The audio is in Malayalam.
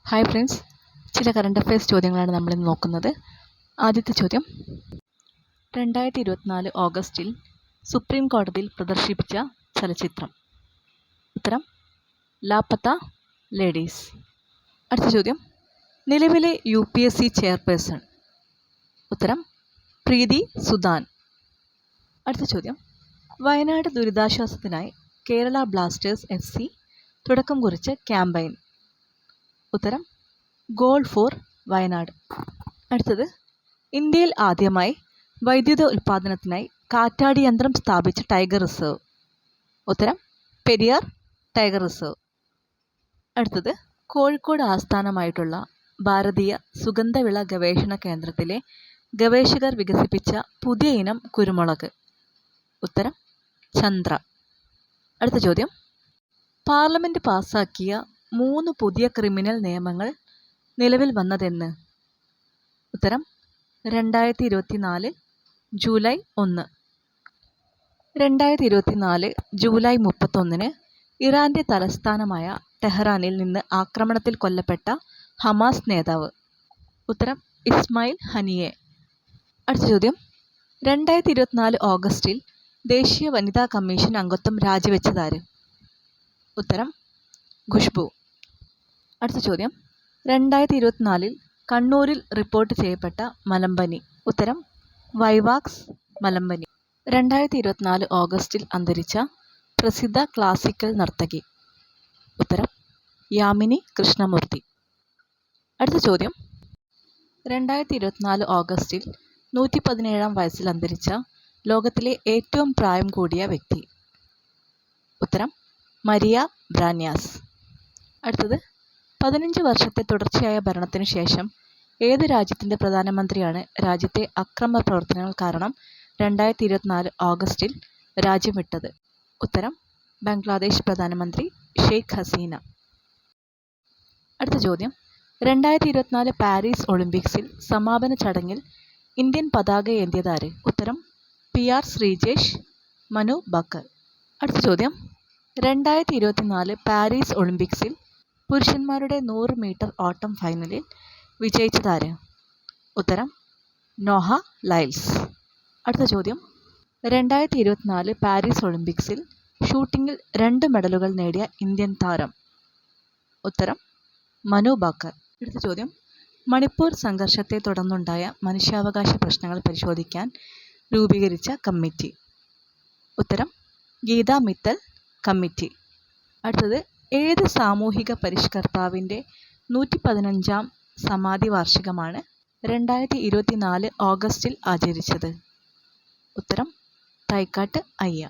ഹായ് ഫ്രണ്ട്സ്, ചില കറണ്ട് അഫയേഴ്സ് ചോദ്യങ്ങളാണ് നമ്മളിന്ന് നോക്കുന്നത്. ആദ്യത്തെ ചോദ്യം, 2024 ഓഗസ്റ്റിൽ സുപ്രീം കോടതിയിൽ പ്രദർശിപ്പിച്ച ചലച്ചിത്രം. ഉത്തരം ലാപ്പത്ത ലേഡീസ്. അടുത്ത ചോദ്യം, നിലവിലെ UPSC ചെയർപേഴ്സൺ. ഉത്തരം പ്രീതി സുദാൻ. അടുത്ത ചോദ്യം, വയനാട് ദുരിതാശ്വാസത്തിനായി കേരള ബ്ലാസ്റ്റേഴ്സ് FC തുടക്കം കുറിച്ച ക്യാമ്പയിൻ. ഉത്തരം ഗോൾ ഫോർ വയനാട്. അടുത്തത്, ഇന്ത്യയിൽ ആദ്യമായി വൈദ്യുത ഉൽപ്പാദനത്തിനായി കാറ്റാടി യന്ത്രം സ്ഥാപിച്ച ടൈഗർ റിസർവ്. ഉത്തരം പെരിയാർ ടൈഗർ റിസർവ്. അടുത്തത്, കോഴിക്കോട് ആസ്ഥാനമായിട്ടുള്ള ഭാരതീയ സുഗന്ധവിള ഗവേഷണ കേന്ദ്രത്തിലെ ഗവേഷകർ വികസിപ്പിച്ച പുതിയ ഇനം കുരുമുളക്. ഉത്തരം ചന്ദ്ര. അടുത്ത ചോദ്യം, പാർലമെന്റ് പാസാക്കിയ 3 പുതിയ ക്രിമിനൽ നിയമങ്ങൾ നിലവിൽ വന്നതെന്ന്. ഉത്തരം 2024 ജൂലൈ 1. 2024 ജൂലൈ 31 ഇറാന്റെ തലസ്ഥാനമായ ടെഹ്റാനിൽ നിന്ന് ആക്രമണത്തിൽ കൊല്ലപ്പെട്ട ഹമാസ് നേതാവ്. ഉത്തരം ഇസ്മായിൽ ഹനിയെ. അടുത്ത ചോദ്യം, 2024 ഓഗസ്റ്റിൽ ദേശീയ വനിതാ കമ്മീഷൻ അംഗത്വം രാജിവെച്ചതാര്. ഉത്തരം ഖുഷ്ബു. അടുത്ത ചോദ്യം, 2024 കണ്ണൂരിൽ റിപ്പോർട്ട് ചെയ്യപ്പെട്ട മലമ്പനി. ഉത്തരം വൈവാക്സ് മലമ്പനി. 2024 ഓഗസ്റ്റിൽ അന്തരിച്ച പ്രസിദ്ധ ക്ലാസിക്കൽ നർത്തകി. ഉത്തരം യാമിനി കൃഷ്ണമൂർത്തി. അടുത്ത ചോദ്യം, 2024 ഓഗസ്റ്റിൽ 117-ാം വയസ്സിൽ അന്തരിച്ച ലോകത്തിലെ ഏറ്റവും പ്രായം കൂടിയ വ്യക്തി. ഉത്തരം മരിയ ബ്രാന്യാസ്. അടുത്തത്, 15 വർഷത്തെ തുടർച്ചയായ ഭരണത്തിനു ശേഷം ഏത് രാജ്യത്തിൻ്റെ പ്രധാനമന്ത്രിയാണ് രാജ്യത്തെ അക്രമ പ്രവർത്തനങ്ങൾ കാരണം 2024 ഓഗസ്റ്റിൽ രാജ്യം വിട്ടത്. ഉത്തരം ബംഗ്ലാദേശ് പ്രധാനമന്ത്രി ഷെയ്ഖ് ഹസീന. അടുത്ത ചോദ്യം, 2024 പാരീസ് ഒളിമ്പിക്സിൽ സമാപന ചടങ്ങിൽ ഇന്ത്യൻ പതാക ഏന്തിയതാര്. ഉത്തരം PR ശ്രീജേഷ്, മനു ബക്കർ. അടുത്ത ചോദ്യം, 2024 പാരീസ് ഒളിമ്പിക്സിൽ പുരുഷന്മാരുടെ 100 മീറ്റർ ഓട്ടം ഫൈനലിൽ വിജയിച്ചതാര്. ഉത്തരം നോഹ ലൈൽസ്. അടുത്ത ചോദ്യം, 2024 പാരീസ് ഒളിമ്പിക്സിൽ ഷൂട്ടിങ്ങിൽ 2 മെഡലുകൾ നേടിയ ഇന്ത്യൻ താരം. ഉത്തരം മനു ബക്കർ. അടുത്ത ചോദ്യം, മണിപ്പൂർ സംഘർഷത്തെ തുടർന്നുണ്ടായ മനുഷ്യാവകാശ പ്രശ്നങ്ങൾ പരിശോധിക്കാൻ രൂപീകരിച്ച കമ്മിറ്റി. ഉത്തരം ഗീതാ മിത്തൽ കമ്മിറ്റി. അടുത്തത്, ഏത് സാമൂഹിക പരിഷ്കർത്താവിൻ്റെ 115-ാം സമാധി വാർഷികമാണ് 2024 ഓഗസ്റ്റിൽ ആചരിച്ചത്. ഉത്തരം തൈക്കാട്ട് അയ്യ.